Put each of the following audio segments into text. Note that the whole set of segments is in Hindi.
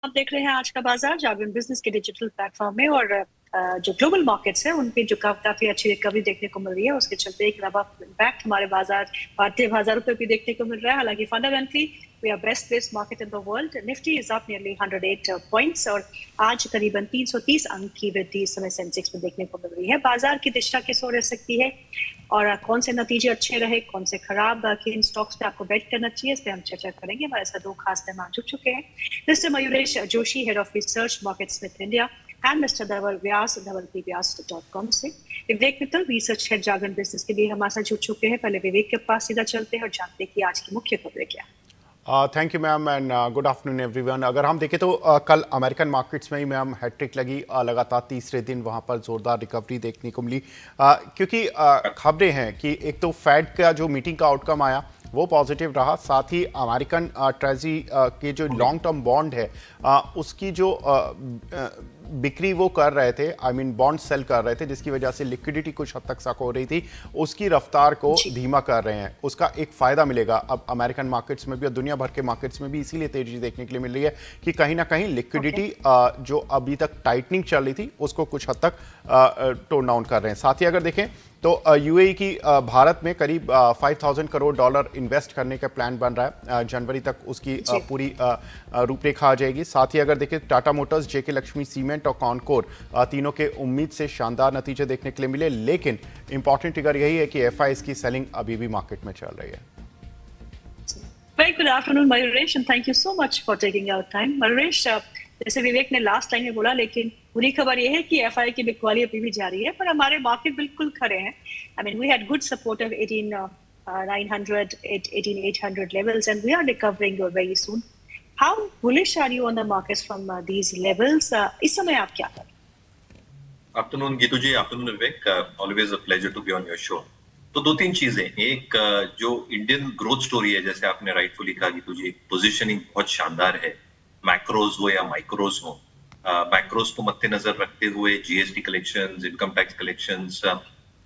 आप देख रहे हैं आज का बाजार जागरण बिजनेस के डिजिटल प्लेटफॉर्म में। और जो ग्लोबल मार्केट्स है उन पे जो काफी अच्छी रिकवरी देखने को मिल रही है, उसके चलते एक इम्पैक्ट हमारे बाजार भारतीय बाजारों पे भी देखने को मिल रहा है। हालांकि fundamentally we are best placed market in the world. Nifty is up nearly 108 points और आज करीबन 330 अंक की वृद्धि इस समय सेंसेक्स में देखने को मिल रही है। बाजार की दिशा किस ओर रह सकती है और कौन से नतीजे अच्छे रहे, कौन से खराब, किन स्टॉक्स पे आपको बेट करना चाहिए, इस पे हम चर्चा करेंगे। हमारे साथ दो खास मेहमान जुड़ चुके हैं, mister Mayuresh Joshi, head of research MarketSmith India, and mister Dhaval Vyas, dhavalvyas.com से। Vivek Mittal, research head Jagran business के लिए हमारे साथ जुड़ चुके हैं। पहले विवेक के पास सीधा चलते हैं और जानते हैं कि आज की मुख्य खबरें क्या है। Thank you ma'am and good afternoon everyone. अगर हम देखें तो कल अमेरिकन मार्केट्स में ही मैम हैट्रिक लगी। लगातार तीसरे दिन वहां पर जोरदार रिकवरी देखने को मिली, क्योंकि खबरें हैं कि एक तो फेड का जो मीटिंग का आउटकम आया वो पॉजिटिव रहा, साथ ही अमेरिकन ट्रेजरी के जो लॉन्ग टर्म बॉन्ड है उसकी जो बिक्री वो कर रहे थे, आई मीन बॉन्ड सेल कर रहे थे, जिसकी वजह से लिक्विडिटी कुछ हद तक सक हो रही थी, उसकी रफ्तार को धीमा कर रहे हैं। उसका एक फायदा मिलेगा अब अमेरिकन मार्केट्स में भी और दुनिया भर के मार्केट्स में भी। इसीलिए तेजी देखने के लिए मिल रही है कि कहीं ना कहीं लिक्विडिटी जो अभी तक टाइटनिंग चल रही थी उसको कुछ हद तक टोन डाउन कर रहे हैं। साथ ही अगर देखें तो यूएई की भारत में करीब 5,000 करोड़ डॉलर इन्वेस्ट करने का प्लान बन रहा है। जनवरी तक उसकी पूरी रूपरेखा आ जाएगी। साथ ही अगर देखें टाटा मोटर्स, जेके लक्ष्मी सीमेंट और कॉनकोर तीनों के उम्मीद से शानदार नतीजे देखने के लिए मिले, लेकिन इंपॉर्टेंट फिगर यही है कि एफआईएस की सेलिंग अभी भी मार्केट में चल रही है। Very good afternoon, Mayuresh, and thank you so much for taking our time. Mayuresh, जैसे विवेक ने लास्ट टाइम में बोला, लेकिन बुरी खबर यह है कि एफआई की बिकवाली अभी भी जारी है, पर हमारे मार्केट बिल्कुल खड़े हैं। I mean we had good support of 18,900, 18,800 levels and we are recovering very soon. How bullish are you on the markets from these levels? इस समय आप क्या कर रहे हैं? Afternoon Geetu ji, afternoon Vivek, always a pleasure to be on your show. तो दो तीन चीजें, एक जो इंडियन ग्रोथ स्टोरी है, जैसे आपने राइटफुली कहा गीतू जी, पोजीशनिंग बहुत शानदार है, मैक्रोज हो या माइक्रोज हो। मैक्रोज को मद्देनजर रखते हुए GST collections, income tax collections,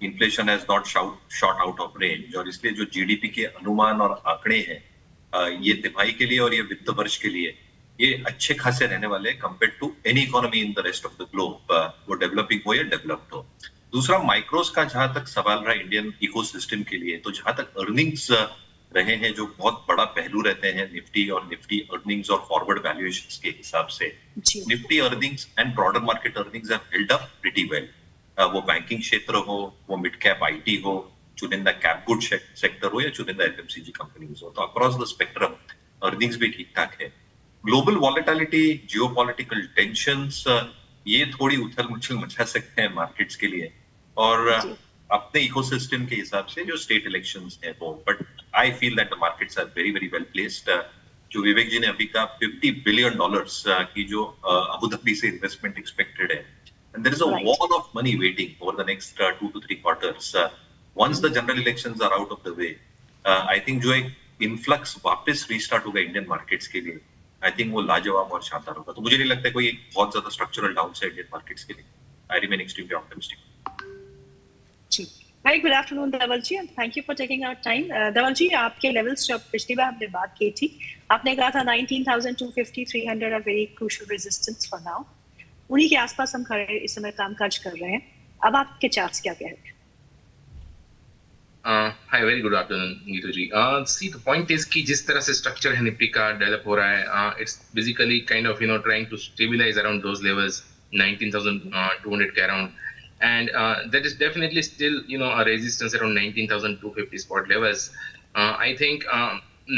inflation has not shot out of range, और इसलिए जो जीडीपी के अनुमान और आंकड़े हैं ये तिमाही के लिए और ये वित्त वर्ष के लिए ये अच्छे खासे रहने वाले compare to any economy in the rest of the globe, वो डेवलपिंग हो या डेवलप्ड हो। दूसरा, माइक्रोस का जहां तक सवाल रहा इंडियन इकोसिस्टम के लिए, तो जहां तक अर्निंग्स रहे हैं जो बहुत बड़ा पहलू रहते हैं निफ्टी और निफ्टी अर्निंग्स और फॉरवर्ड वैल्यूएशंस के हिसाब से, Nifty earnings and broader market earnings have held up pretty well. वो बैंकिंग क्षेत्र हो, वो मिड कैप आईटी हो, चुनिंदा कैप गुड सेक्टर हो या चुनिंदा एफएमसीजी कंपनीज हो, तो अक्रॉस द स्पेक्ट्रम अर्निंग्स भी ठीक ठाक है। ग्लोबल वॉलेटिलिटी, जियोपॉलिटिकल टेंशंस, ये थोड़ी उथल मुछल मचा सकते हैं मार्केट्स के लिए, और अपने इकोसिस्टम के हिसाब से जो स्टेट इलेक्शंस है वो, but I feel that the markets are very very well placed. जो विवेक जी ने अभी कहा, $50 बिलियन की जो अबू धाबी से इन्वेस्टमेंट एक्सपेक्टेड है, and there is a wall of money waiting over the next 2 to 3 quarters. Once the general elections are out of the way, I think जो एक इन्फ्लक्स वापस रीस्टार्ट होगा इंडियन मार्केट्स के लिए, आई थिंक वो लाजवाब और शानदार होगा। तो मुझे नहीं लगता है कोई बहुत ज्यादा स्ट्रक्चरल डाउनसाइड इंडियन मार्केट्स के लिए। I remain extremely optimistic. Very good afternoon, Dhaval ji, and thank you for taking our time. Dhaval ji, आपके लेवल्स जब पिछली बार हमने बात की थी, आपने कहा था 19,250, 300 are very crucial resistance for now. उन्हीं के आसपास हम खड़े इस समय कामकाज कर रहे हैं। अब आपके चार्ट्स क्या कह रहे हैं? Hi, very good afternoon, Neetu ji. See, the point is कि जिस तरह से structure है निफ्टी का डेवलप हो रहा है, it's basically kind of trying to stabilize around those levels, 19,200 के around, and that is definitely still a resistance around 19,250 spot levels. I think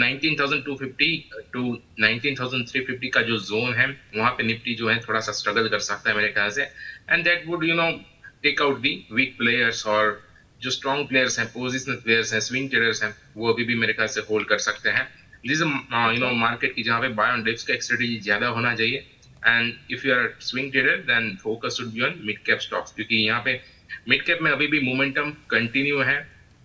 19,250 to 19,350 का जो जोन है वहां पे निफ्टी जो है थोड़ा सा स्ट्रगल कर सकता है मेरे ख्याल से, and that would take out the weak players, और जो स्ट्रॉन्ग प्लेयर्स हैं, पोजिशनल प्लेयर्स हैं, स्विंग ट्रेडर्स हैं, वो अभी भी मेरे ख्याल से होल्ड कर सकते हैं। दिस मार्केट की जहाँ पे बाय ऑन डिप्स का एक स्ट्रेटेजी ज्यादा होना चाहिए, and if you are swing trader then focus should be on mid cap stocks, क्योंकि यहाँ पे मिड कैप में अभी भी मोमेंटम कंटिन्यू है,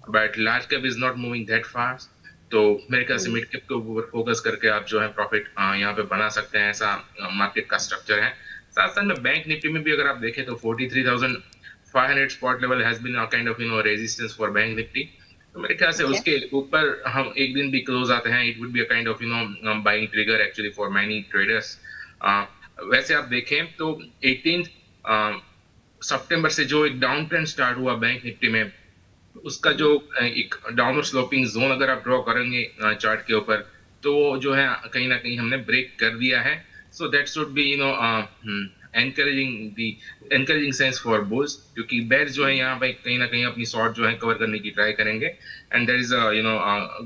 but large cap is not moving that fast. तो मेरे ख्याल से मिड कैप के ऊपर फोकस करके आप जो है प्रॉफिट यहाँ पे बना सकते हैं, ऐसा मार्केट का स्ट्रक्चर है। साथ साथ में बैंक निफ्टी में भी अगर आप देखें तो 43,500 spot level has been a kind of resistance for bank Nifty. तो मेरे ख्याल से उसके ऊपर हम एक दिन भी क्लोज आते हैं, it would be a kind of buying trigger actually for many traders. वैसे आप देखें तो 18 सितंबर से जो एक डाउन ट्रेंड स्टार्ट हुआ बैंक निफ्टी में, उसका जो एक डाउनवर्ड स्लोपिंग जोन अगर आप ड्रॉ करेंगे चार्ट के ऊपर, तो वो जो है कहीं ना कहीं हमने ब्रेक कर दिया है. So that should be encouraging sense for bulls, क्योंकि बेयर्स जो है यहाँ पे कहीं ना कहीं अपनी शॉर्ट जो है कवर करने की ट्राई करेंगे, and there is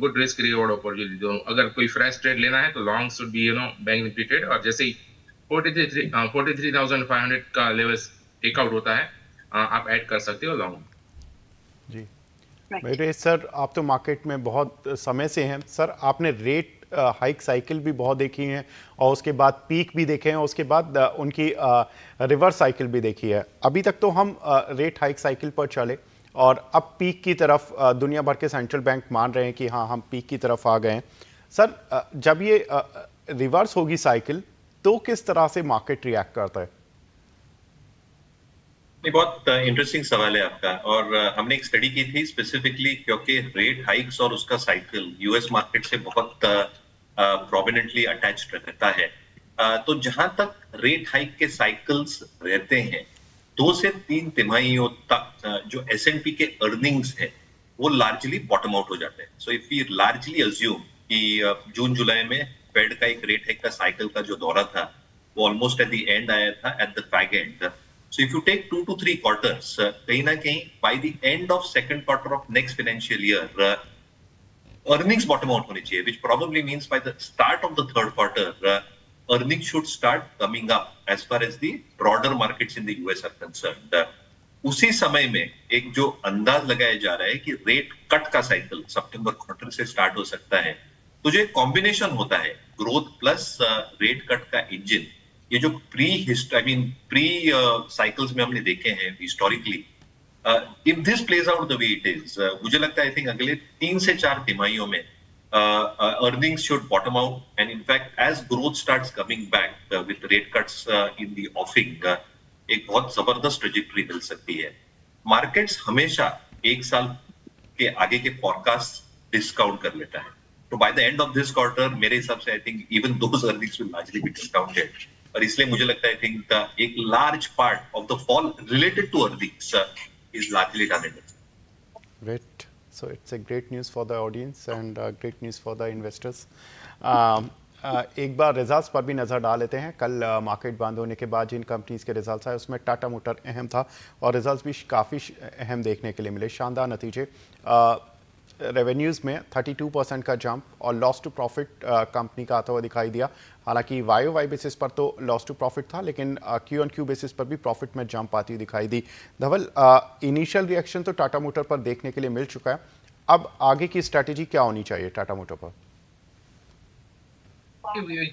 good risk reward opportunity. तो अगर कोई फ्रेश ट्रेड लेना है तो long should be bank Nifty trade, और जैसे ही 43,500 का लेवल्स टेकआउट होता है, आप ऐड कर सकते हो लॉन्ग. जी मयूरेश सर, आप तो मार्केट में बहुत समय से हैं सर, आपने रेट हाइक साइकिल भी बहुत देखी है और उसके बाद पीक भी देखे हैं, उसके बाद उनकी रिवर्स साइकिल भी देखी है. अभी तक तो हम रेट हाइक साइकिल पर चले और अब पीक की तरफ दुनिया भर के सेंट्रल बैंक मान रहे हैं कि हाँ हम पीक की तरफ आ गए हैं. सर जब ये रिवर्स होगी साइकिल तो किस तरह से मार्केट रिएक्ट करता है? बहुत इंटरेस्टिंग सवाल है आपका, और हमने एक स्टडी की थी स्पेसिफिकली क्योंकि रेट हाइक्स और उसका साइकिल यूएस मार्केट से बहुत प्रोमिनेंटली अटैच्ड रहता है. तो जहां तक रेट हाइक के साइकिल्स रहते हैं, 2 से 3 तिमाहियों तक जो एसएनपी के अर्निंग्स है वो लार्जली बॉटम आउट हो जाते हैं. So if we largely assume कि जून जुलाई में फेड का एक रेट हाइक का साइकिल का जो दौरा था वो ऑलमोस्ट एट द एंड आया था, at the fag and. So if you take 2 to 3 quarters, कहीं ना कहीं by the end of second quarter of next financial year, earnings bottom out होने चाहिए, which probably means by the start of the third quarter, earnings should start coming up as far as the broader markets in the US are concerned. उसी समय में एक जो अंदाज लगाया जा रहा है कि रेट कट का साइकिल सितंबर क्वार्टर से स्टार्ट हो सकता है, तो जो एक कॉम्बिनेशन होता है ग्रोथ प्लस रेट कट का इंजन, ये जो प्री साइकिल्स में हमने देखे हैं historically, if this plays out the way it is, मुझे लगता है आई थिंक अगले 3 से 4 तिमाहियों में earnings should bottom out, and in fact as growth starts coming back with rate cuts in the offing, एक बहुत जबरदस्त ट्रेजेक्टरी मिल सकती है. मार्केट्स हमेशा एक साल के आगे के फॉरकास्ट डिस्काउंट कर लेता है, तो by the end of this quarter मेरे हिसाब से I think even those earnings will largely be discounted, और इसलिए मुझे लगता है आई थिंक एक large part of the fall related to earnings is largely done in. Great. So it's a great news for the audience and great news for the investors. एक बार रिजल्ट्स पर भी नज़र डाल लेते हैं. कल मार्केट बंद होने के बाद जिन कंपनीज़ के रिजल्ट्स आए उसमें टाटा मोटर अहम था और रिजल्ट्स भी काफ़ी अहम देखने के लिए मिले. शानदार नतीजे. रेवेन्यूज़ में 32% का जंप और लॉस टू प्रॉफिट कंपनी का आता हुआ दिखाई दिया. हालांकि वाई बेसिस पर तो लॉस टू प्रॉफिट था, लेकिन क्यू ऑन क्यू बेसिस पर भी प्रॉफिट में जंप आती दिखाई दी. धवल, इनिशियल रिएक्शन तो टाटा मोटर पर देखने के लिए मिल चुका है, अब आगे की स्ट्रैटेजी क्या होनी चाहिए टाटा मोटर पर?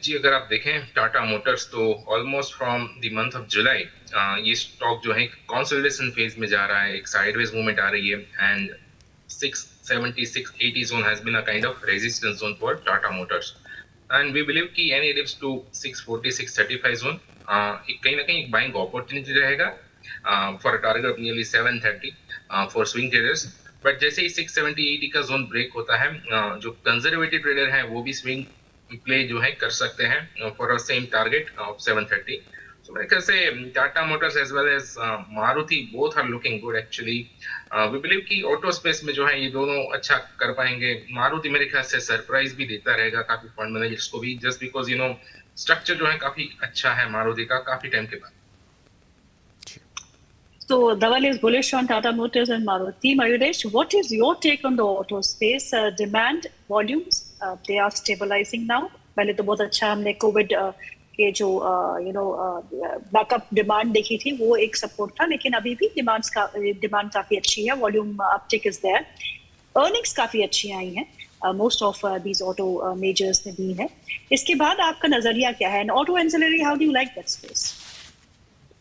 जी अगर आप देखें टाटा मोटर्स तो almost from the month of July ये स्टॉक जो है कंसोलिडेशन फेज में जा रहा है, एक साइडवेज मूवमेंट आ रही है, and 670-680 zone has been a kind of resistance zone for Tata Motors, and we believe कि any dips to 640-635 zone एक कहीं ना कहीं एक buying opportunity रहेगा for a target of nearly 730 for swing traders. But जैसे ही 670-80 का जोन ब्रेक होता है, जो कंजर्वेटिव ट्रेडर हैं वो भी स्विंग प्ले जो है कर सकते हैं for a same target of 730. So मेरे ख्याल से Tata motors as well as Maruti both are looking good actually. We believe कि ऑटो स्पेस में जो है ये दोनों अच्छा कर पाएंगे. मारुति मेरे ख्याल से सरप्राइज भी देता रहेगा काफी फंड मैनेजर्स को भी, just because you know structure जो है काफी अच्छा है मारुति का काफी टाइम के बाद. So Dhaval is bullish on Tata Motors and Maruti. Mayuresh, what is your take on the auto space? Demand volumes, they are stabilizing now. पहले तो बहुत अच्छा हमने कोविड के जो बैकअप डिमांड देखी थी वो एक सपोर्ट था, लेकिन अभी भी डिमांड काफी अच्छी है. Volume uptick is there. Earnings काफी अच्छी आई हैं. Most of these auto majors में भी है. इसके बाद आपका नजरिया क्या है? Auto ancillary, how do you like that space?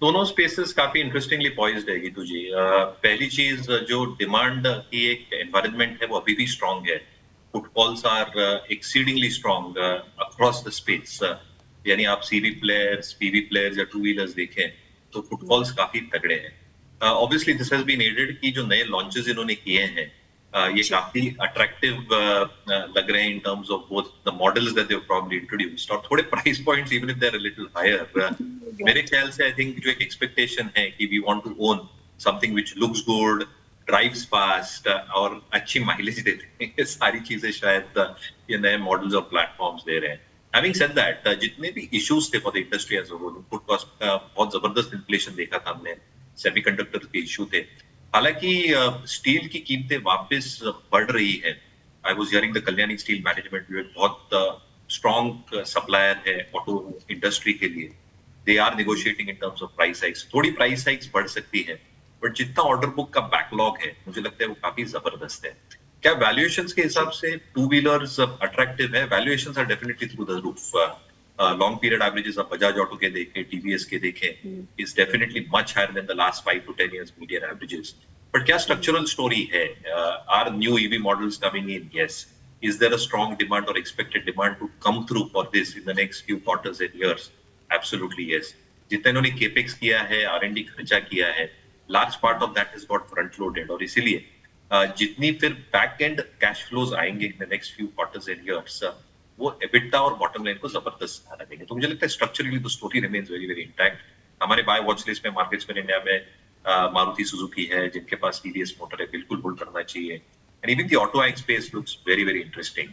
दोनों स्पेसेस काफी इंटरेस्टिंगली पॉइज्ड है गीतू जी. पहली चीज जो डिमांड की एक एनवायरनमेंट है वो अभी भी स्ट्रांग है. Footfalls are exceedingly strong across the space. यानी आप सीवी प्लेयर्स, पीवी प्लेयर्स या टू व्हीलर्स देखें तो फुटफॉल्स काफी तगड़े हैं. Obviously this has been added कि जो नए लॉन्चेस इन्होंने किए हैं ये काफी अट्रैक्टिव लग रहे हैं in terms of both the models that they have probably introduced और थोड़े price points even if they are a little higher मेरे ख्याल से आई थिंक जो एक एक्सपेक्टेशन है कि we want to own something which looks good drives fast और अच्छी माइलेज देते हैं ये सारी चीजें शायद ये नए मॉडल्स और प्लेटफॉर्म्स दे रहे हैं हैविंग सेड दैट जितने भी इश्यूज थे for the industry as a whole input cost बहुत जबरदस्त इन्फ्लेशन देखा था हमने सेमीकंडक्टर के इशू थे हालांकि स्टील की कीमतें वापस बढ़ रही है I was hearing the Kalyani steel management बहुत स्ट्रॉन्ग सप्लायर है ऑटो इंडस्ट्री के लिए they are negotiating in terms of price hikes थोड़ी प्राइस हाइक्स बढ़ सकती है बट जितना ऑर्डर बुक का बैकलॉग है मुझे लगता है वो काफी जबरदस्त है क्या वैल्यूएशंस के हिसाब से टू व्हीलर्स अट्रैक्टिव है valuations are definitely through the roof long period averages आप बजाज ऑटो के देखें टीवीएस के देखें is definitely much higher than the last 5 to 10 years median averages but क्या स्ट्रक्चरल स्टोरी है are new EV models coming in yes is there a strong demand or expected demand to come through for this in the next few quarters and years absolutely yes जितना इन्होंने केपेक्स किया है R&D खर्चा किया है large part of that has got front loaded और इसीलिए जितनी फिर बैक एंड कैश फ्लोज आएंगे in the next few quarters and years वो एबिटा और बॉटम लाइन को जबरदस्त सहारा देंगे तो मुझे लगता है structurally the story remains very very intact हमारे बाय वॉच लिस्ट में मार्केट्स में इंडिया में मारुति सुजुकी है जिनके पास टीवीएस मोटर है बिल्कुल होल्ड करना चाहिए and even the auto ag space looks very very interesting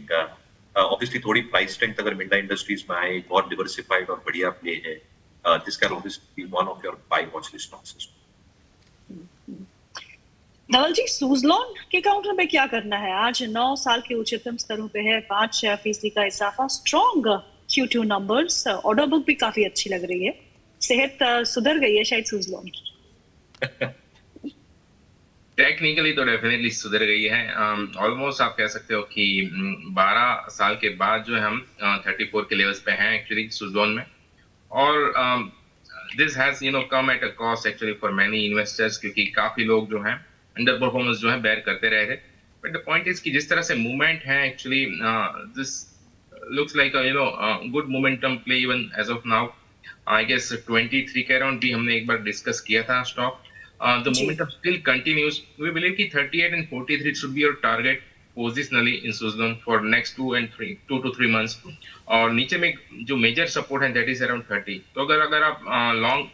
obviously थोड़ी प्राइस स्ट्रेंथ अगर मिंडा इंडस्ट्रीज में आए बहुत डिवर्सिफाइड और बढ़िया प्ले है this can obviously be one of your buy watch list stocks धवल जी सुजलॉन के काउंटर में क्या करना है आज 9 साल के उच्चतम स्तरों पे है 5% का इजाफा strong Q2 numbers order book भी काफी अच्छी लग रही है सेहत सुधर गई है शायद सुजलॉन की टेक्निकली तो डेफिनेटली सुधर गई है ऑलमोस्ट आप कह सकते हो कि 12 साल के बाद जो है हम 34 के लेवल्स पे हैं एक्चुअली सुजलॉन में और this has come at a cost actually for many investors क्योंकि काफी लोग जो हैं अंडर परफॉर्मेंस जो है बेयर करते रहे थे बट द पॉइंट इज कि जिस तरह से मूवमेंट है actually this looks like a good momentum play even as of now I guess 23 के अराउंड भी हमने एक बार डिस्कस किया था stock the momentum still continues. We believe कि 38 and 43 should be your target positionally in Suzlon for next 2 to 3 months. और नीचे में जो major support है that is around 30. तो अगर आप long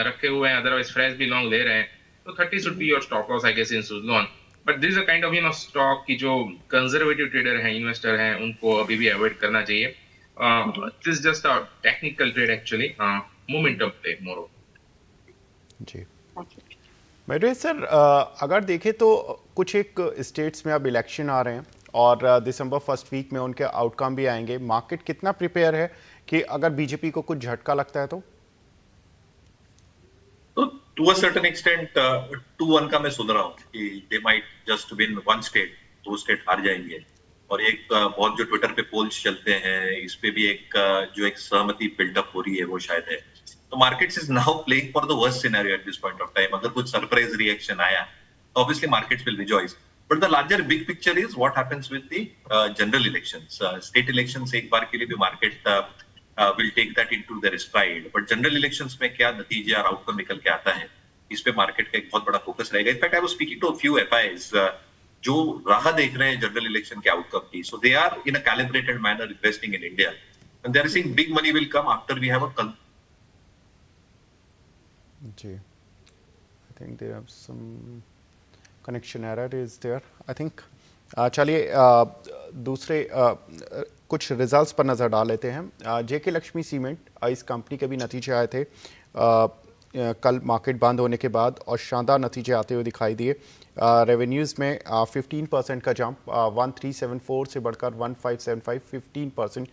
रखे हुए हैं otherwise fresh भी long ले रहे हैं तो 30 should be your stop loss I guess in Suzlon. But this is a kind of stock की जो conservative trader हैं investor हैं उनको अभी भी avoid करना चाहिए. This is just a technical trade actually. Momentum play more. Ji Mayuresh sir अगर देखें तो कुछ एक स्टेट्स में अब इलेक्शन आ रहे हैं और दिसंबर फर्स्ट वीक में उनके आउटकम भी आएंगे मार्केट कितना प्रिपेयर है कि अगर बीजेपी को कुछ झटका लगता है तो टू अ सर्टेन एक्सटेंट 2-1 का मैं सुन रहा हूँ कि they might just win one state 2 state हार जाएंगे और एक बहुत जो ट्विटर पे पोल्स चलते हैं इस पे भी एक जो एक सहमति बिल्डअप हो रही है वो शायद है तो markets is now playing for the worst scenario at this point of time अगर कुछ surprise reaction आया तो obviously markets will rejoice but the larger big picture is what happens with the general elections state elections एक बार के लिए भी market will take that into their stride but general elections में क्या नतीजे और outcome निकल के आता है इस पे market का एक बहुत बड़ा focus रहेगा in fact I was speaking to a few FIs जो राह देख रहे हैं general election के outcome की so they are in a calibrated manner investing in India and they are saying big money will come after we have a ji I think there are some connection error is there I think चलिए दूसरे कुछ रिजल्ट्स पर नज़र डाल लेते हैं जेके लक्ष्मी सीमेंट इस कंपनी के भी नतीजे आए थे कल मार्केट बंद होने के बाद और शानदार नतीजे आते हुए दिखाई दिए रेवेन्यूज़ में 15% का जंप 1374 से बढ़कर 1575 15%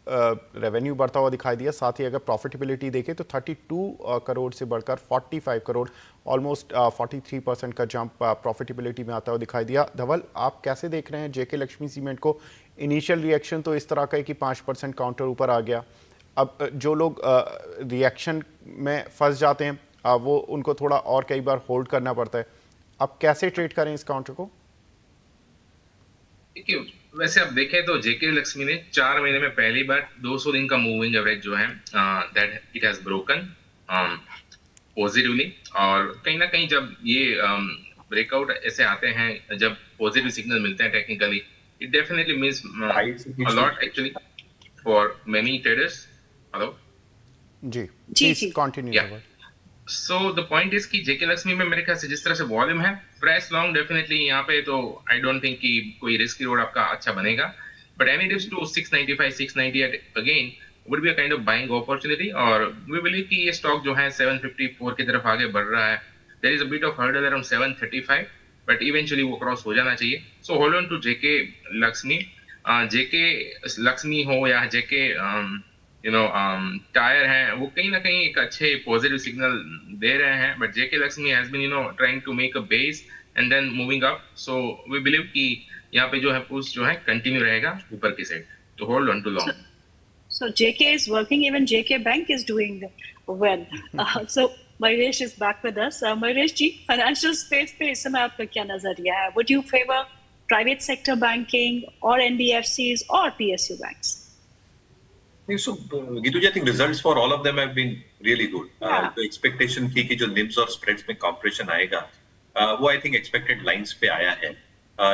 रेवेन्यू बढ़ता हुआ दिखाई दिया साथ ही अगर प्रॉफिटेबिलिटी देखें तो 32 करोड़ से बढ़कर 45 करोड़ ऑलमोस्ट 43% का जंप प्रॉफिटेबिलिटी में आता हुआ दिखाई दिया धवल आप कैसे देख रहे हैं जेके लक्ष्मी सीमेंट को इनिशियल रिएक्शन तो इस तरह का है कि 5% काउंटर ऊपर आ गया अब जो लोग रिएक्शन में फंस जाते हैं वो उनको थोड़ा और कई बार होल्ड करना पड़ता है अब कैसे ट्रेड करें इस काउंटर को देखिए वैसे आप देखें तो जेके लक्ष्मी ने 4 महीने में पहली बार 200 दिन का मूविंग एवरेज जो है that it has broken positively और कहीं ना कहीं जब ये ब्रेकआउट ऐसे आते हैं जब पॉजिटिव सिग्नल मिलते हैं technically, it definitely means a lot actually for many traders. Hello ji, ji please ji continue. So the point is कि जेके लक्ष्मी में मेरे ख्याल से जिस तरह से वॉल्यूम है, प्राइस लॉन्ग डेफिनेटली यहाँ पे तो आई डोंट थिंक कि कोई रिस्क रिवॉर्ड आपका अच्छा बनेगा, but any dips to 695 698 again would be a kind of buying opportunity, और वी बिलीव कि ये स्टॉक जो है 754 की तरफ आगे बढ़ रहा है। There is a bit of hurdle around 735, but eventually वो क्रॉस हो जाना चाहिए। So hold on to JK Lakshmi. JK Lakshmi हो या जेके टायर हैं, वो कहीं ना कहीं एक अच्छे पॉजिटिव सिग्नल दे रहे हैं, but JK Lakshmi has been trying to make a base and then moving up, so we believe कि यहाँ पे जो है पुश जो है कंटिन्यू रहेगा ऊपर की साइड, तो hold on to long. So JK is working, even JK Bank is doing well. So Mayuresh is back with us. Mayuresh ji, financial space पे इस समय आपका क्या नजरिया है? Would you favor private sector banking or NBFCs or PSU banks? So, Gitu ji, I think results for all of them have been really good. Yeah. जो expectation थी कि जो NIMs और spreads में compression आएगा, वो I think expected lines पे आया है.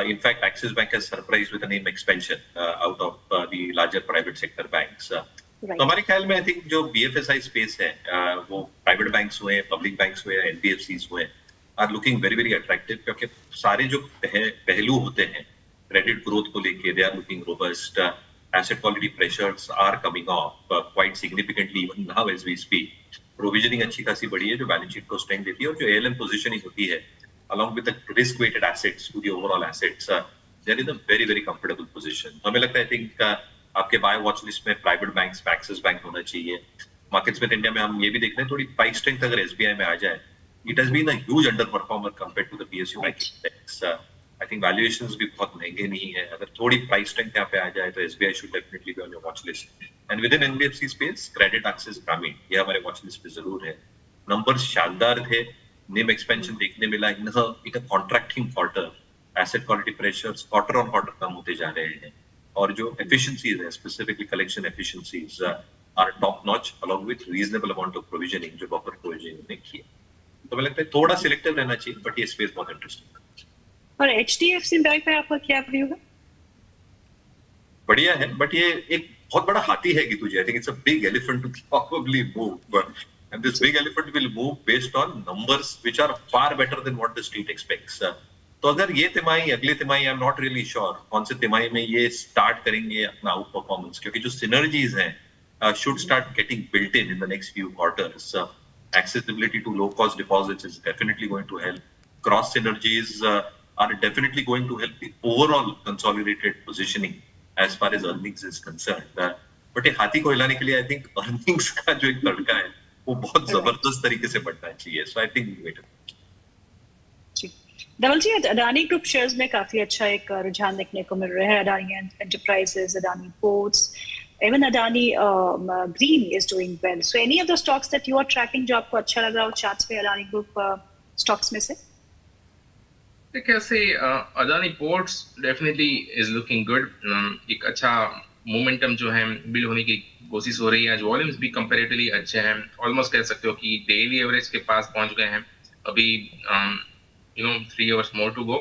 In fact, Axis Bank has surprised with a NIM expansion out of the larger private sector banks. Right. तो हमारे ख्याल में I think जो BFSI space है, वो private banks हुए, public banks हुए, NBFCs हुए, are looking very very attractive, क्योंकि सारे जो पहलू होते हैं credit growth को लेके, they are looking robust. Asset quality pressures are coming off quite significantly even now as we speak. Provisioning अच्छी खासी बढ़ी है, जो balance sheet को strength देती है, और जो ALM positioning होती है, along with the risk-weighted assets to the overall assets, they're in a very very comfortable position. हमें लगता है I think आपके buy watch list में private banks, Axis Bank होना चाहिए. Marketsmith India में हम ये भी देख रहे हैं, थोड़ी price strength अगर SBI में आ जाए, it has been a huge underperformer compared to the PSU banking index. I think valuations भी बहुत महंगे नहीं है, अगर थोड़ी price strength यहाँ पे आ जाए तो SBI should definitely be on your watch list. And within NBFC space, credit access ग्रामीण, ये हमारे watch list पे जरूर है. Numbers शानदार थे, NIM expansion देखने मिला, in a contracting quarter, asset quality pressures quarter on quarter कम होते जा रहे हैं, और जो efficiencies है, specifically collection efficiencies, are top notch along with reasonable amount of provisioning, जो buffer provisioning ने किया. तो मुझे लगता है थोड़ा selective रहना चाहिए, but ये space बहुत interesting है. और HDFC बैंक पे आपका क्या व्यू है? बढ़िया है, बट ये एक बहुत बड़ा हाथी है गीतू जी. I think it's a big elephant to probably move, and this big elephant will move based on numbers which are far better than what the street expects. तो अगर ये तिमाही, अगले तिमाही, I'm not really sure कौन से तिमाही में ये start करेंगे अपना आउट परफॉर्मेंस, क्योंकि जो synergies हैं should start getting built in the next few quarters. Accessibility to low cost deposits is definitely going to help. Cross synergies are definitely going to help the overall consolidated positioning as far as earnings is concerned. But ये हाथी को हिलाने के लिए I think earnings का जो एक तड़का है, वो बहुत जबरदस्त तरीके से बढ़ना चाहिए. So I think wait. Dhaval ji, Adani group shares में काफी अच्छा एक रुझान देखने को मिल रहा है. Adani enterprises, Adani ports, even Adani Green is doing well. So any of the stocks that you are tracking जो आपको अच्छा लग रहा हो चार्ट्स पे अडानी ग्रुप स्टॉक्स में से? कैसे Adani ports definitely is looking good. एक अच्छा मोमेंटम जो है बिल्ड होने की कोशिश हो रही है. आज वॉल्यूम्स भी कंपैरेटिवली अच्छे हैं, ऑलमोस्ट कह सकते हो कि डेली एवरेज के पास पहुंच गए हैं. अभी 3 आवर्स मोर टू गो.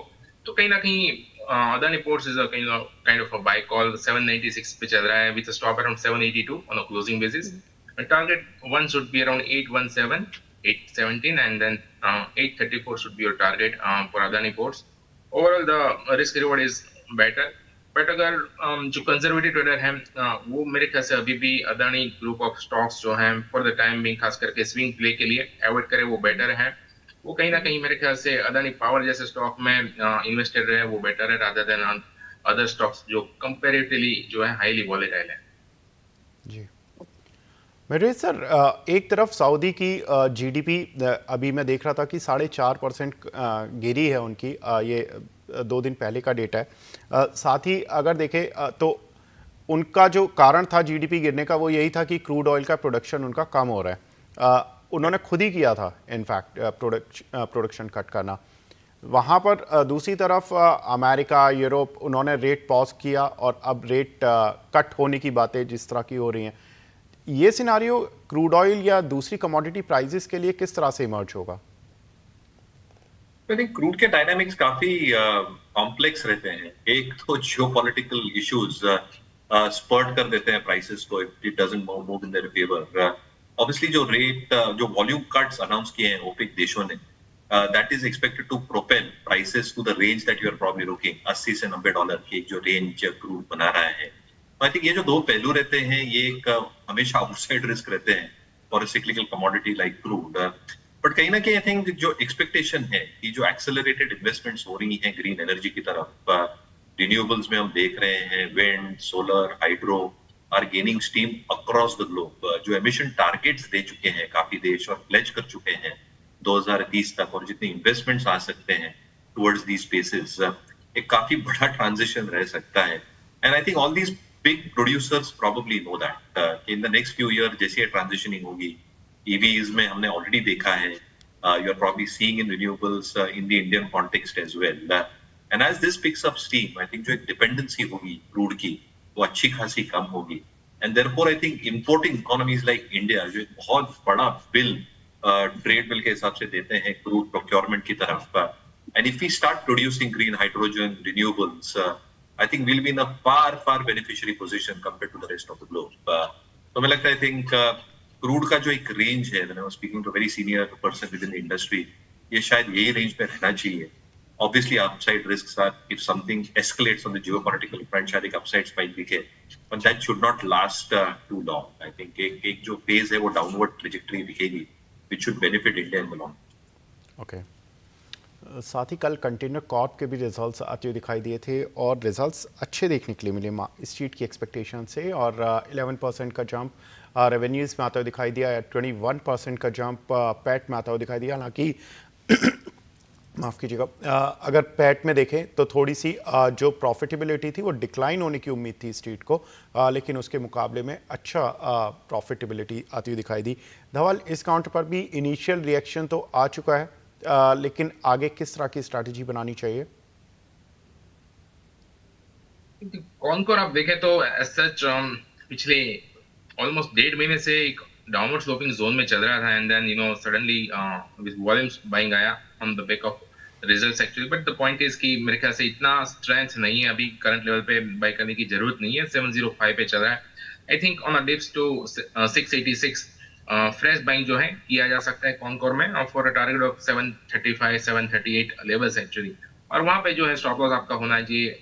तो कहीं ना कहीं Adani ports is kind of a buy call. 796 पे चल रहा है with a stop around 782 on a closing basis. Target one should be around 817 817 and then 834 should be your target for Adani Ports. Overall the risk reward is better, but अगर जो कंजर्वेटिव ट्रेडर हैं वो मेरे ख्याल से अभी भी अदानी ग्रुप ऑफ स्टॉक्स जो हैं फॉर द टाइम बिंग खास करके स्विंग प्ले के लिए अवॉइड करें, वो बेटर है. वो कहीं ना कहीं मेरे ख्याल से अदानी पावर जैसे स्टॉक में इन्वेस्टेड रहे, वो बेटर है रादर देन अदर स्टॉक्स जो कंपैरेटिवली जो है हाईली वॉलेटाइल है. जी मेरे सर, एक तरफ सऊदी की जीडीपी अभी मैं देख रहा था कि 4.5% गिरी है उनकी. ये 2 दिन पहले का डेटा है. साथ ही अगर देखें तो उनका जो कारण था जीडीपी गिरने का वो यही था कि क्रूड ऑयल का प्रोडक्शन उनका कम हो रहा है. उन्होंने खुद ही किया था इनफैक्ट प्रोडक्शन कट करना. वहाँ पर दूसरी तरफ अमेरिका, यूरोप, उन्होंने रेट पॉज किया और अब रेट कट होने की बातें जिस तरह की हो रही हैं, ये सिनारियो क्रूड ऑयल या दूसरी कमोडिटी प्राइसेस के लिए किस तरह से इमर्ज होगा? आई थिंक क्रूड के डायनामिक्स काफी कॉम्प्लेक्स रहते हैं. एक तो जियोपॉलिटिकल इश्यूज स्पर्ट कर देते हैं प्राइसेस को if it doesn't move in their favour. Obviously जो जो वॉल्यूम कट्स अनाउंस किए हैं ओपेक देशों ने, that is expected to propel prices to the range that you are probably looking, $80 से $90 की जो रेंज क्रूड बना रहा है. आई थिंक ये जो दो पहलू रहते हैं ये एक हमेशा आउटसाइड रिस्क रहते हैं for a cyclical commodity like crude. But कहीं ना कहीं आई थिंक जो एक्सपेक्टेशन है कि जो एक्सेलरेटेड इन्वेस्टमेंट्स हो रही हैं ग्रीन एनर्जी की तरफ, रिन्यूएबल्स में हम देख रहे हैं wind, solar, hydro are gaining steam across the globe. जो एमिशन टारगेट्स दे चुके हैं काफी देश और प्लेज कर चुके हैं 2030 तक, और जितने इन्वेस्टमेंट्स आ सकते हैं टुवर्ड्स दीज स्पेसेस, एक काफी बड़ा ट्रांजिशन रह सकता है. And I think all these big producers probably know that in the next few year जैसे ये ट्रांजिशनिंग होगी. EVs में हमने ऑलरेडी देखा है, you are probably seeing in renewables in the Indian context as well. And as this picks up steam, I think जो एक dependency होगी crude की वो अच्छी खासी कम होगी. And therefore I think importing economies like India जो एक बहुत बड़ा bill trade bill के हिसाब से देते हैं crude procurement की तरफ, and if we start producing green hydrogen, renewables, I think we'll be in a far beneficiary position compared to the rest of the globe. तो मुझे लगता है I think क्रूड का जो एक रेंज है, when I was speaking to a very senior person within the industry, ये शायद यही रेंज पे रहना चाहिए. Obviously, upside risks are if something escalates on the geopolitical front, शायद एक upside spike दिखे, but that should not last too long. I think एक जो phase है वो downward trajectory दिखेगी, which should benefit India in the long. Okay. साथ ही कल कंटेनर कॉर्प के भी रिजल्ट्स आते हुए दिखाई दिए थे और रिजल्ट्स अच्छे देखने के लिए मिले स्ट्रीट की एक्सपेक्टेशन से, और 11% का जंप रेवेन्यूज़ में आता हुआ दिखाई दिया, 21% का जंप पैट में आता हुआ दिखाई दिया. हालांकि माफ़ कीजिएगा, अगर पैट में देखें तो थोड़ी सी जो प्रॉफिटेबिलिटी थी वो डिक्लाइन होने की उम्मीद थी स्ट्रीट को, लेकिन उसके मुकाबले में अच्छा प्रॉफिटेबिलिटी आती हुई दिखाई दी. धवल, इस काउंटर पर भी इनिशियल रिएक्शन तो आ चुका है, लेकिन आगे किस तरह की स्ट्रैटेजी बनानी चाहिए? कौन को आप देखें तो एज सच पिछले ऑलमोस्ट 1.5 महीने से एक डाउनवर्ड स्लोपिंग जोन में चल रहा था, and then suddenly with volumes buying आया on the back of results actually. But the point is कि मेरे ख्याल से इतना स्ट्रेंथ नहीं है अभी, करंट लेवल पे बाय करने की जरूरत नहीं है. 705 पे चल रहा है. I think on a dips to 686 fresh buying जो है किया जा सकता है कॉनकोर में, और for a target of 735 738 levels actually. और वहां पे जो है स्टॉप लॉस आपका होना चाहिए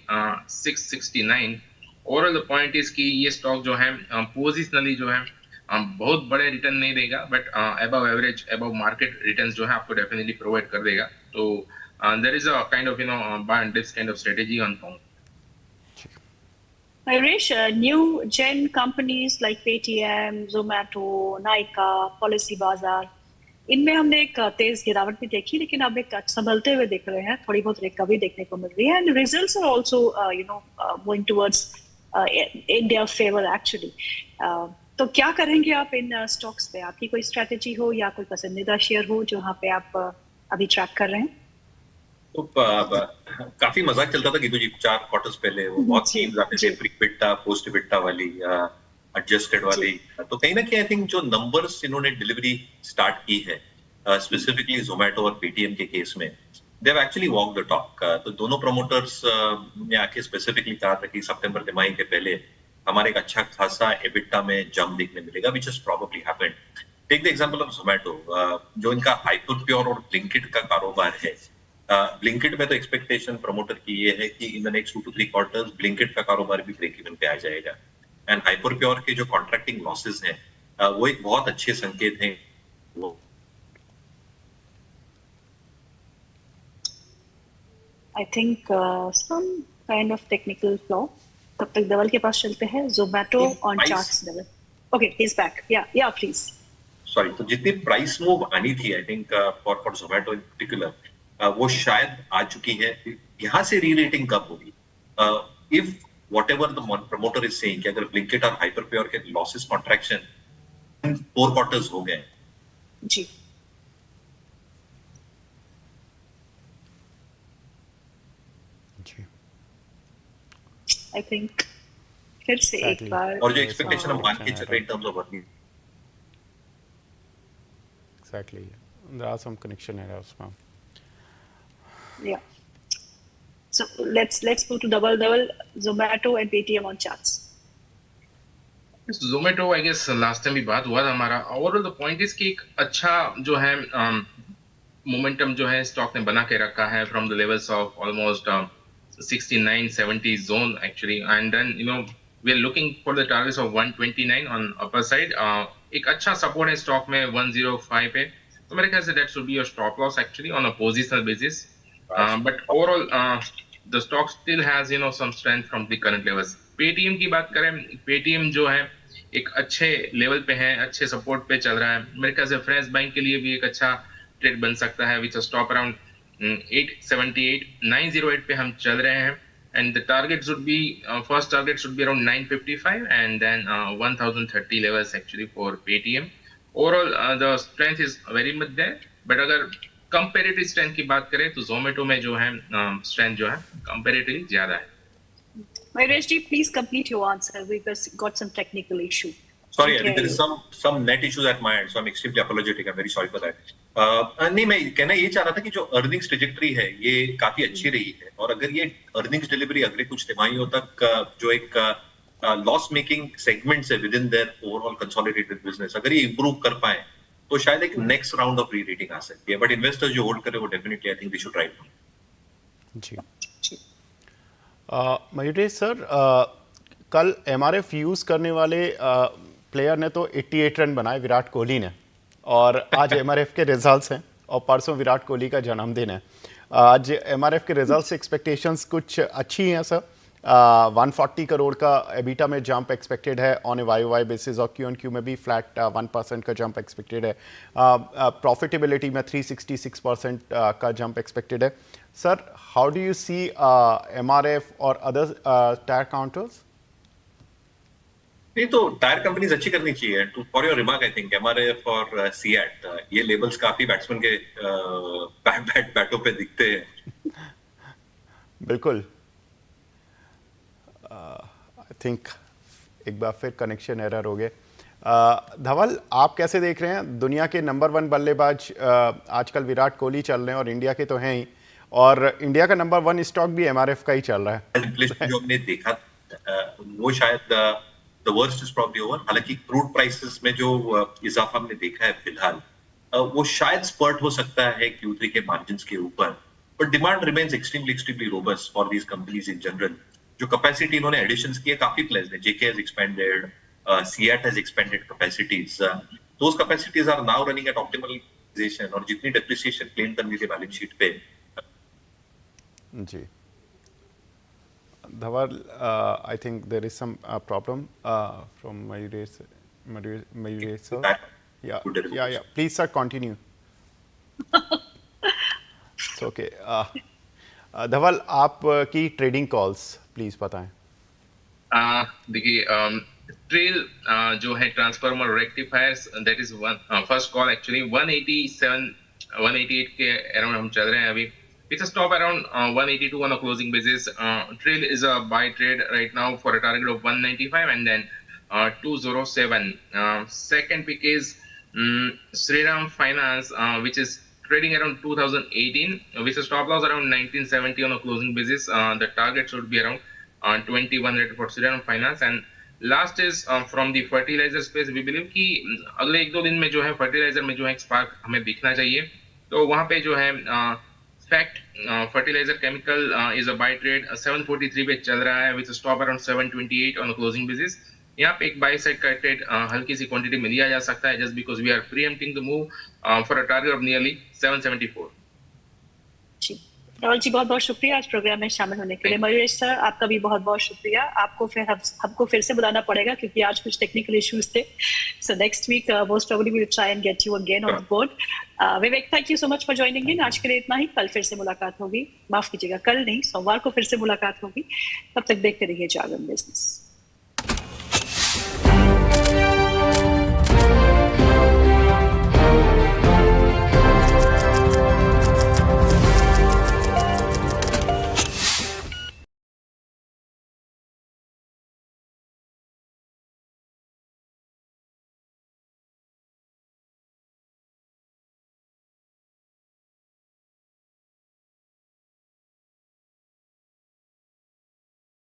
669. ओवरऑल द पॉइंट इज कि ये स्टॉक जो है पोजिशनली जो है बहुत बड़े रिटर्न नहीं देगा, but above average above market returns जो है आपको डेफिनेटली प्रोवाइड कर देगा. तो there is a kind of buy and dips kind of strategy on point. Mayuresh, new gen companies like Paytm, Zomato, Nykaa, Policy Bazaar, इनमें हमने एक तेज गिरावट भी देखी, लेकिन अब एक संभलते हुए देख रहे हैं, थोड़ी बहुत रिकवरी देखने को मिल रही है, and results are also moving towards India favour actually. तो क्या करेंगे आप इन स्टॉक्स पे? आपकी कोई स्ट्रेटजी हो या कोई पसंदीदा शेयर हो जहां पे आप अभी ट्रैक कर रहे हैं? तो काफी मजाक चलता था गीतू जी 4 क्वार्टर्स पहले, वो बहुत स्कीम्स आते थे, प्री बिट्टा, पोस्ट बिट्टा वाली, एडजस्टेड वाली. तो कहीं ना कहीं आई थिंक जो नंबर्स इन्होंने डिलीवरी स्टार्ट की है, स्पेसिफिकली जोमेटो और पेटीएम के केस में, they have actually walk the talk. तो दोनों प्रमोटर्स ने आके स्पेसिफिकली कहा था कि सितंबर तिमाही के पहले हमारे एक अच्छा खासा एबिटा में जंप देखने मिलेगा, which has probably happened. Take the example of Zomato, जो इनका हाइपर प्योर और ब्लिंकिट का कारोबार है. ब्लिंकिट में तो एक्सपेक्टेशन प्रमोटर की ये है कि in the next 2 to 3 quarters Blinkit का कारोबार भी ब्रेक इवन पे आ जाएगा. एंड हाइपर प्योर के जो कॉन्ट्रैक्टिंग लॉसेस हैं, वो एक बहुत अच्छे संकेत हैं. वो I think some kind of technical flaw. तब तक धवल के पास चलते हैं. Zomato on charts Dhaval. Okay, he is back. Yeah please. Sorry, तो जितनी प्राइस मूव आनी थी I think for Zomato in particular, वो शायद आ चुकी है. यहां से री रेटिंग कब होगी? If whatever the promoter is saying कि अगर ब्लिंकिट और हाइपर प्योर के लॉसेस कॉन्ट्रैक्शन 4 क्वार्टर्स हो गए जी, आई थिंक फिर से एक बार, और जो एक्सपेक्टेशन हम मान के चल रहे हैं in terms of earning, exactly, there are some connection errors. Yeah. So let's move to Dhaval, Zomato and Paytm on charts. Zomato, I guess last time भी बात हुआ था हमारा. Overall the point is कि एक अच्छा जो है मोमेंटम जो है स्टॉक ने बना के रखा है from the levels of almost 69-70 zone actually, and then we are looking for the targets of 129 on upper side. एक अच्छा सपोर्ट है स्टॉक में 105 पे, तो मेरे ख्याल से that should be your stop loss actually on a positional basis. But overall the stock still has some strength from the current levels. Paytm की बात करें, Paytm जो है एक अच्छे लेवल पे है, अच्छे सपोर्ट पे चल रहा है. मेरे ख्याल से फ्रेश बाइंग के लिए भी एक अच्छा ट्रेड बन सकता है, विच स्टॉप अराउंड 878-908 पे हम चल रहे हैं. And the target should be first target should be around 955 and then 1030 levels actually for Paytm. Overall the strength is very much there, but अगर comparative strength की बात करें तो Zomato में जो है strength जो है comparatively ज्यादा है. Mayuresh ji, please complete your answer. We got some technical issue. Sorry, I mean, there is some net issues at my end, so I'm extremely apologetic. I'm very sorry for that. नहीं, मैं कहना ये चाह रहा था कि जो अर्निंग्स ट्रेजेक्टरी है ये काफी अच्छी रही है, और अगर ये अर्निंग्स डिलीवरी अगले कुछ तिमाहियों तक जो एक लॉस मेकिंग सेगमेंट्स है within their overall consolidated business, अगर ये इंप्रूव कर पाए तो शायद एक next round of rerating आ सकती है. बट इन्वेस्टर्स जो होल्ड करे वो definitely I think they should try. Ji Mayuresh sir, कल एमआरएफ यूज करने वाले प्लेयर ने तो 88 रन बनाए, विराट कोहली ने, और आज एमआरएफ के रिजल्ट्स हैं और परसों विराट कोहली का जन्मदिन है. आज एमआरएफ के रिजल्ट्स एक्सपेक्टेशंस कुछ अच्छी हैं सर. 140 करोड़ का एबिटा में जंप एक्सपेक्टेड है ऑन ए वाई बेसिस, और क्यू में भी फ्लैट 1% का जंप एक्सपेक्टेड है. प्रॉफिटेबिलिटी में 366% का जंप एक्सपेक्टेड है. Sir, how do you see MRF और अदर टायर काउंटर्स? नहीं तो टायर कंपनीज अच्छी करनी चाहिए. To for your remark, I think MRF और सीएट ये लेबल्स काफी बैट्समैन के बैटों पे दिखते हैं. बिल्कुल. आई थिंक एक बार फिर कनेक्शन एरर हो गए. धवल, आप कैसे देख रहे हैं? दुनिया के नंबर 1 बल्लेबाज आजकल विराट कोहली चल रहे हैं और इंडिया के तो हैं ही, और इंडिया का नंबर 1 स्टॉक भी एमआरएफ का ही चल रहा है. जो हमने देखा वो शायद the worst is probably over. हालांकि क्रूड प्राइसेस में जो इजाफा हमने देखा है फिलहाल, वो शायद स्पर्ट हो सकता है Q3 के मार्जिन्स के ऊपर, but demand remains extremely robust for these companies in general. जो कैपेसिटी इन्होंने एडिशंस किए काफी प्लेयर्स ने, JK has expanded, CEAT has expanded capacities. Those capacities are now running at optimal utilisation, और जितनी डेप्रिसिएशन क्लेम करनी थी बैलेंस शीट पे. जी Dhaval, I think there is some problem from Mayuresh sir. Yeah. Please, sir, continue. It's okay. Dhaval, आप की ट्रेडिंग कॉल्स प्लीज बताएं. देखिए, ट्रेल जो है transformer rectifiers, that is first call actually 188 के अराउंड हम चल रहे हैं अभी. It's a stop around 182 on a closing basis. Trail is a buy trade right now for a target of 195 and then 207. Second pick is Shriram Finance, which is trading around 2018 with a stop loss around 1970 on a closing basis. The target should be around 2100 for Shriram Finance. And last is from the fertilizer space. We believe कि अगले 1-2 दिन में जो है fertilizer में जो है स्पार्क हमें दिखना चाहिए. तो वहाँ पे जो है FACT fertiliser chemical is a buy trade 743 पे चल रहा है with stop around 728 on a closing basis. यहाँ पे एक बाय साइड का ट्रेड हल्की सी क्वांटिटी में लिया जा सकता है, just because we are preempting the move for a target of nearly 774. Rahul ji, बहुत बहुत शुक्रिया आज प्रोग्राम में शामिल होने के लिए. मयूरेश सर, आपका भी बहुत बहुत शुक्रिया. आपको हमको फिर से बुलाना पड़ेगा क्योंकि आज कुछ टेक्निकल इश्यूज थे. So next week most probably we will try and get you again on board. Vivek, thank you so much for joining in. आज के लिए इतना ही. कल फिर से मुलाकात होगी. माफ कीजिएगा, कल नहीं, सोमवार को फिर से मुलाकात होगी. तब तक देखते रहिए जागरण बिजनेस.